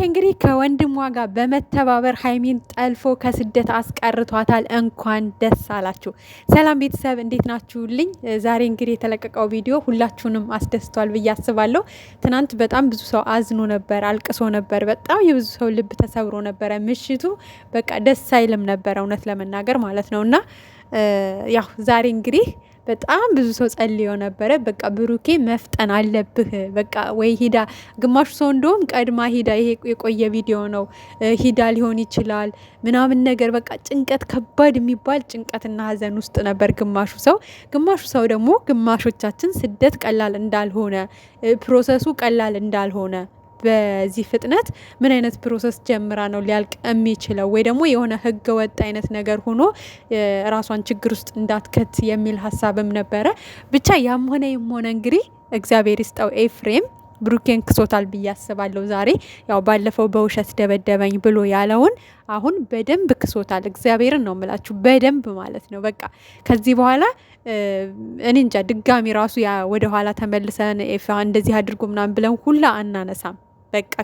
እንግዲህ ከወንድሟ ጋር በመተባበር ሀይሚን ጠልፎ ከስደት አስቀርቷታል። እንኳን ደስ አላችሁ። ሰላም ቤተሰብ እንዴት ናችሁልኝ? ዛሬ እንግዲህ የተለቀቀው ቪዲዮ ሁላችሁንም አስደስቷል ብዬ አስባለሁ። ትናንት በጣም ብዙ ሰው አዝኖ ነበር፣ አልቅሶ ነበር። በጣም የብዙ ሰው ልብ ተሰብሮ ነበረ። ምሽቱ በቃ ደስ አይልም ነበረ እውነት ለመናገር ማለት ነው። እና ያው ዛሬ እንግዲህ በጣም ብዙ ሰው ጸልዮ ነበረ። በቃ ብሩኬ መፍጠን አለብህ፣ በቃ ወይ ሂዳ፣ ግማሹ ሰው እንደውም ቀድማ ሂዳ፣ ይሄ የቆየ ቪዲዮ ነው ሂዳ ሊሆን ይችላል ምናምን ነገር በቃ ጭንቀት፣ ከባድ የሚባል ጭንቀትና ሀዘን ውስጥ ነበር ግማሹ ሰው ደግሞ ግማሾቻችን ስደት ቀላል እንዳልሆነ፣ ፕሮሰሱ ቀላል እንዳልሆነ በዚህ ፍጥነት ምን አይነት ፕሮሰስ ጀምራ ነው ሊያልቅ የሚችለው? ወይ ደግሞ የሆነ ህገ ወጥ አይነት ነገር ሆኖ ራሷን ችግር ውስጥ እንዳትከት የሚል ሀሳብም ነበረ። ብቻ ያም ሆነ እንግዲህ እግዚአብሔር ይስጠው ኤፍሬም ብሩኬን ክሶታል ብዬ አስባለሁ። ዛሬ ያው ባለፈው በውሸት ደበደበኝ ብሎ ያለውን አሁን በደንብ ክሶታል። እግዚአብሔርን ነው የምላችሁ፣ በደንብ ማለት ነው። በቃ ከዚህ በኋላ እኔ እንጃ ድጋሚ ራሱ ያ ወደ ኋላ ተመልሰን ኤፋ እንደዚህ አድርጎ ምናምን ብለን ሁላ አናነሳም። በቃ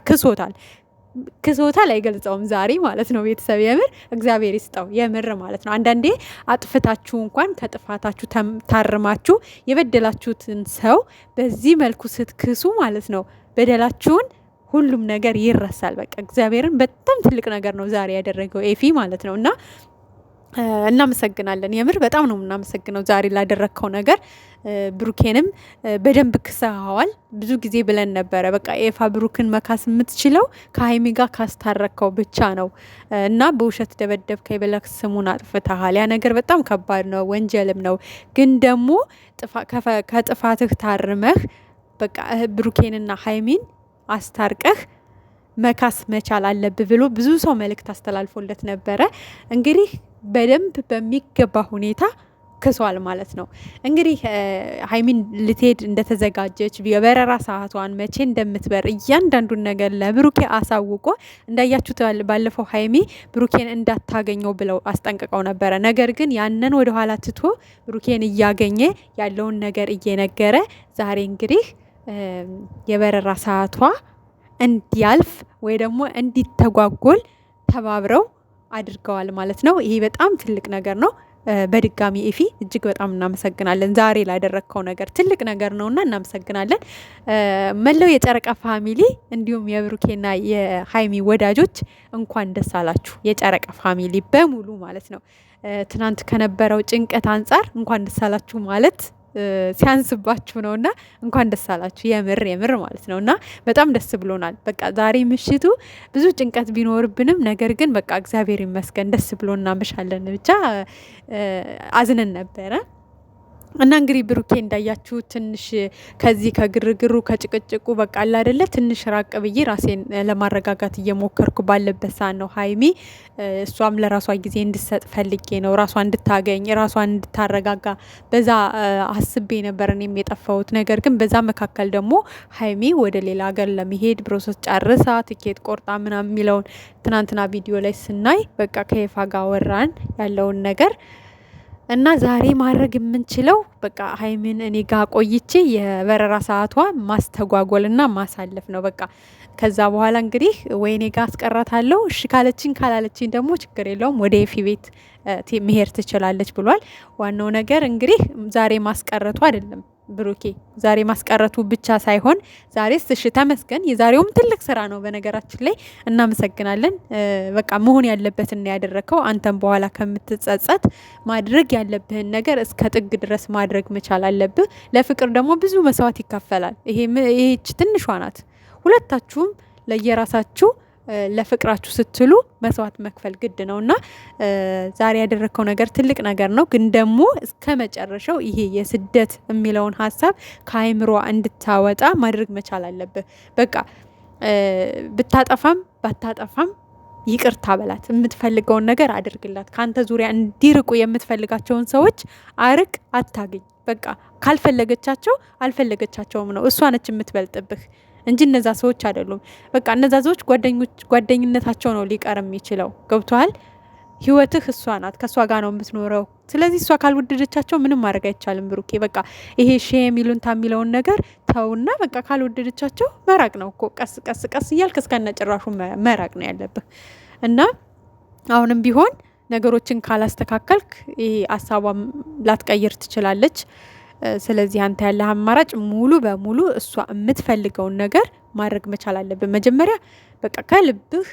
ክሶታል አይገልጸውም ዛሬ ማለት ነው። ቤተሰብ የምር እግዚአብሔር ይስጠው የምር ማለት ነው። አንዳንዴ አጥፍታችሁ እንኳን ከጥፋታችሁ ታርማችሁ የበደላችሁትን ሰው በዚህ መልኩ ስትክሱ ማለት ነው በደላችሁን ሁሉም ነገር ይረሳል። በቃ እግዚአብሔርን በጣም ትልቅ ነገር ነው ዛሬ ያደረገው ኤፊ ማለት ነው። እና እናመሰግናለን የምር በጣም ነው የምናመሰግነው ዛሬ ላደረግከው ነገር። ብሩኬንም በደንብ ክሰኸዋል። ብዙ ጊዜ ብለን ነበረ በቃ ኤፋ ብሩክን መካስ የምትችለው ከሀይሚ ጋር ካስታረከው ብቻ ነው እና በውሸት ደበደብከኝ ብለህ ስሙን አጥፍተሃል። ያ ነገር በጣም ከባድ ነው፣ ወንጀልም ነው። ግን ደግሞ ከጥፋትህ ታርመህ በቃ ብሩኬንና ሀይሚን አስታርቀህ መካስ መቻል አለብህ ብሎ ብዙ ሰው መልእክት አስተላልፎለት ነበረ። እንግዲህ በደንብ በሚገባ ሁኔታ ክሷል ማለት ነው። እንግዲህ ሀይሚን ልትሄድ እንደተዘጋጀች የበረራ ሰዓቷን መቼ እንደምትበር እያንዳንዱን ነገር ለብሩኬ አሳውቆ እንዳያችሁት ባለፈው ሀይሚ ብሩኬን እንዳታገኘው ብለው አስጠንቅቀው ነበረ። ነገር ግን ያንን ወደኋላ ትቶ ብሩኬን እያገኘ ያለውን ነገር እየነገረ ዛሬ እንግዲህ የበረራ ሰዓቷ እንዲያልፍ ወይ ደግሞ እንዲተጓጎል ተባብረው አድርገዋል ማለት ነው። ይሄ በጣም ትልቅ ነገር ነው። በድጋሚ ኤፊ እጅግ በጣም እናመሰግናለን። ዛሬ ላደረግከው ነገር ትልቅ ነገር ነውና እናመሰግናለን። መላው የጨረቃ ፋሚሊ እንዲሁም የብሩኬና የሀይሚ ወዳጆች እንኳን ደስ አላችሁ። የጨረቃ ፋሚሊ በሙሉ ማለት ነው። ትናንት ከነበረው ጭንቀት አንጻር እንኳን ደስ አላችሁ ማለት ሲያንስባችሁ ነውና እንኳን ደስ አላችሁ የምር ማለት ነውና በጣም ደስ ብሎናል። በቃ ዛሬ ምሽቱ ብዙ ጭንቀት ቢኖርብንም ነገር ግን በቃ እግዚአብሔር ይመስገን ደስ ብሎ እናመሻለን። ብቻ አዝነን ነበረ እና እንግዲህ ብሩኬ እንዳያችሁ ትንሽ ከዚህ ከግርግሩ ከጭቅጭቁ በቃ አለ አይደለ ትንሽ ራቅ ብዬ ራሴን ለማረጋጋት እየሞከርኩ ባለበት ሰዓት ነው ሀይሚ እሷም ለራሷ ጊዜ እንድሰጥ ፈልጌ ነው፣ ራሷ እንድታገኝ ራሷን እንድታረጋጋ በዛ አስቤ ነበር እኔም የጠፋሁት። ነገር ግን በዛ መካከል ደግሞ ሀይሚ ወደ ሌላ ሀገር ለመሄድ ፕሮሰስ ጨርሳ ትኬት ቆርጣ ምናምን የሚለውን ትናንትና ቪዲዮ ላይ ስናይ በቃ ከይፋ ጋር ወራን ያለውን ነገር እና ዛሬ ማድረግ የምንችለው በቃ ሀይሚን እኔ ጋር ቆይቼ የበረራ ሰዓቷ ማስተጓጎልና ማሳለፍ ነው። በቃ ከዛ በኋላ እንግዲህ ወይ እኔ ጋር አስቀራታለሁ፣ እሺ ካለችኝ፣ ካላለችኝ ደግሞ ችግር የለውም ወደ ኤፊ ቤት መሄድ ትችላለች ብሏል። ዋናው ነገር እንግዲህ ዛሬ ማስቀረቱ አይደለም ብሩኬ፣ ዛሬ ማስቀረቱ ብቻ ሳይሆን ዛሬስ እሺ ተመስገን፣ የዛሬውም ትልቅ ስራ ነው በነገራችን ላይ እናመሰግናለን። በቃ መሆን ያለበትን ያደረከው አንተም በኋላ ከምትጸጸት ማድረግ ያለብህን ነገር እስከ ጥግ ድረስ ማድረግ መቻል አለብህ። ለፍቅር ደግሞ ብዙ መስዋዕት ይከፈላል። ይሄች ትንሿ ናት። ሁለታችሁም ለየራሳችሁ ለፍቅራችሁ ስትሉ መስዋዕት መክፈል ግድ ነውና ዛሬ ያደረከው ነገር ትልቅ ነገር ነው። ግን ደግሞ እስከ መጨረሻው ይሄ የስደት የሚለውን ሀሳብ ከአይምሮ እንድታወጣ ማድረግ መቻል አለብህ። በቃ ብታጠፋም ባታጠፋም ይቅርታ በላት፣ የምትፈልገውን ነገር አድርግላት። ከአንተ ዙሪያ እንዲርቁ የምትፈልጋቸውን ሰዎች አርቅ፣ አታገኝ። በቃ ካልፈለገቻቸው አልፈለገቻቸውም ነው። እሷ ነች የምትበልጥብህ እንጂ እነዛ ሰዎች አይደሉም። በቃ እነዛ ሰዎች ጓደኝነታቸው ነው ሊቀር የሚችለው። ገብቷል? ህይወትህ እሷ ናት፣ ከእሷ ጋር ነው የምትኖረው። ስለዚህ እሷ ካልወደደቻቸው ምንም ማድረግ አይቻልም ብሩኬ። በቃ ይሄ ሼም ይሉንታ የሚለውን ነገር ተውና በቃ ካልወደደቻቸው መራቅ ነው እኮ። ቀስ ቀስ ቀስ እያልክ እስከነ ጭራሹ መራቅ ነው ያለብህ። እና አሁንም ቢሆን ነገሮችን ካላስተካከልክ ይሄ ሀሳቧም ላትቀይር ትችላለች። ስለዚህ አንተ ያለህ አማራጭ ሙሉ በሙሉ እሷ የምትፈልገውን ነገር ማድረግ መቻል አለብን። መጀመሪያ በቃ ከልብህ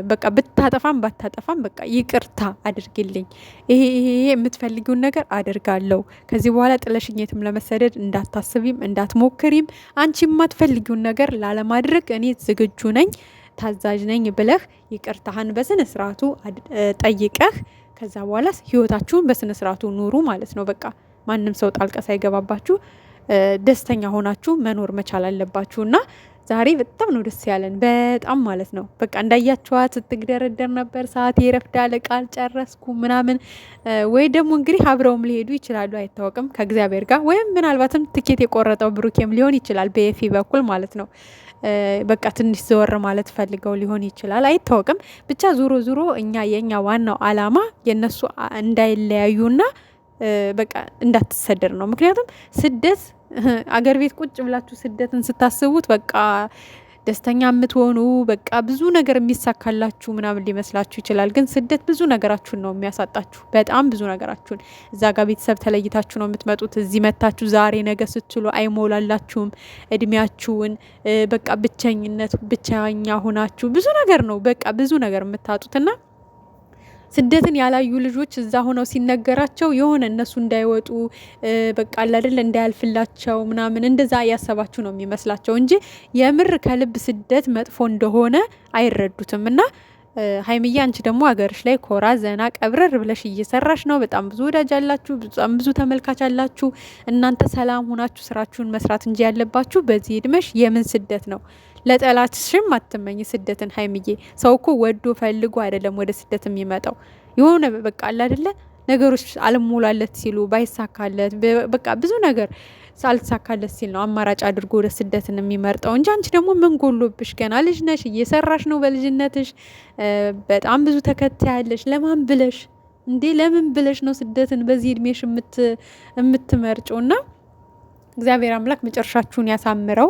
በቃ ብታጠፋም ባታጠፋም በቃ ይቅርታ አድርግልኝ፣ ይሄ የምትፈልጊውን ነገር አድርጋለሁ፣ ከዚህ በኋላ ጥለሽኝ የትም ለመሰደድ እንዳታስቢም እንዳትሞክሪም፣ አንቺ የማትፈልጊውን ነገር ላለማድረግ እኔ ዝግጁ ነኝ፣ ታዛዥ ነኝ ብለህ ይቅርታህን በስነ ስርዓቱ ጠይቀህ ከዛ በኋላ ህይወታችሁን በስነ ስርዓቱ ኑሩ ማለት ነው። በቃ ማንም ሰው ጣልቃ ሳይገባባችሁ ደስተኛ ሆናችሁ መኖር መቻል አለባችሁና ዛሬ በጣም ነው ደስ ያለን፣ በጣም ማለት ነው። በቃ እንዳያችኋት ስትግደረደር ነበር። ሰዓት ይረፍዳል፣ ቃል ጨረስኩ ምናምን። ወይ ደግሞ እንግዲህ አብረውም ሊሄዱ ይችላሉ፣ አይታወቅም፣ ከእግዚአብሔር ጋር። ወይም ምናልባትም ትኬት የቆረጠው ብሩኬም ሊሆን ይችላል፣ በኤፊ በኩል ማለት ነው። በቃ ትንሽ ዘወር ማለት ፈልገው ሊሆን ይችላል፣ አይታወቅም። ብቻ ዙሮ ዙሮ የኛ ዋናው አላማ የነሱ እንዳይለያዩና በቃ እንዳትሰደድ ነው። ምክንያቱም ስደት አገር ቤት ቁጭ ብላችሁ ስደትን ስታስቡት በቃ ደስተኛ የምትሆኑ በቃ ብዙ ነገር የሚሳካላችሁ ምናምን ሊመስላችሁ ይችላል። ግን ስደት ብዙ ነገራችሁን ነው የሚያሳጣችሁ፣ በጣም ብዙ ነገራችሁን። እዛ ጋር ቤተሰብ ተለይታችሁ ነው የምትመጡት። እዚህ መታችሁ ዛሬ ነገ ስትሉ አይሞላላችሁም እድሜያችሁን። በቃ ብቸኝነት፣ ብቸኛ ሆናችሁ ብዙ ነገር ነው በቃ ብዙ ነገር የምታጡትና ስደትን ያላዩ ልጆች እዛ ሆነው ሲነገራቸው የሆነ እነሱ እንዳይወጡ በቃ አይደል እንዳያልፍላቸው ምናምን እንደዛ ያሰባችሁ ነው የሚመስላቸው እንጂ የምር ከልብ ስደት መጥፎ እንደሆነ አይረዱትም። እና ሀይሚዬ አንቺ ደግሞ ሀገርሽ ላይ ኮራ ዘና ቀብረር ብለሽ እየሰራሽ ነው። በጣም ብዙ ወዳጅ አላችሁ፣ በጣም ብዙ ተመልካች አላችሁ። እናንተ ሰላም ሆናችሁ ስራችሁን መስራት እንጂ ያለባችሁ በዚህ እድሜሽ የምን ስደት ነው? ለጠላትሽም አትመኝ ስደትን ሀይሚዬ። ሰው እኮ ወዶ ፈልጎ አይደለም ወደ ስደት የሚመጣው። የሆነ በቃ አለ አይደለ ነገሮች አልሞላለት ሲሉ ባይሳካለት በቃ ብዙ ነገር ሳልተሳካለት ሲል ነው አማራጭ አድርጎ ወደ ስደትን የሚመርጠው እንጂ አንቺ ደግሞ ምን ጎሎብሽ? ገና ልጅ ነሽ፣ እየሰራሽ ነው በልጅነትሽ። በጣም ብዙ ተከታይ ያለሽ። ለማን ብለሽ እንዴ? ለምን ብለሽ ነው ስደትን በዚህ እድሜሽ የምትመርጪው? እና እግዚአብሔር አምላክ መጨረሻችሁን ያሳምረው።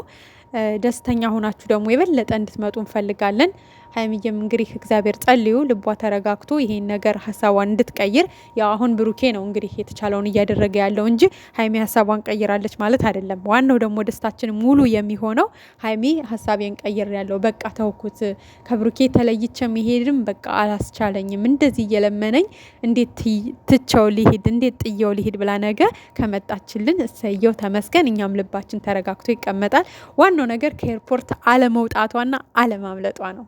ደስተኛ ሆናችሁ ደግሞ የበለጠ እንድትመጡ እንፈልጋለን። ሀይሚዬም እንግዲህ እግዚአብሔር ጸልዩ ልቧ ተረጋግቶ ይሄን ነገር ሀሳቧን እንድትቀይር። ያው አሁን ብሩኬ ነው እንግዲህ የተቻለውን እያደረገ ያለው እንጂ ሀይሚ ሀሳቧን ቀይራለች ማለት አይደለም። ዋናው ደግሞ ደስታችን ሙሉ የሚሆነው ሀይሚ ሀሳቤን ቀይር ያለው በቃ ተውኩት፣ ከብሩኬ ተለይቼ መሄድም በቃ አላስቻለኝም፣ እንደዚህ እየለመነኝ እንዴት ትቸው ሊሄድ እንዴት ጥየው ሊሄድ ብላ ነገ ከመጣችልን እሰየው ተመስገን። እኛም ልባችን ተረጋግቶ ይቀመጣል። ዋናው ነገር ከኤርፖርት አለመውጣቷና አለማምለጧ ነው።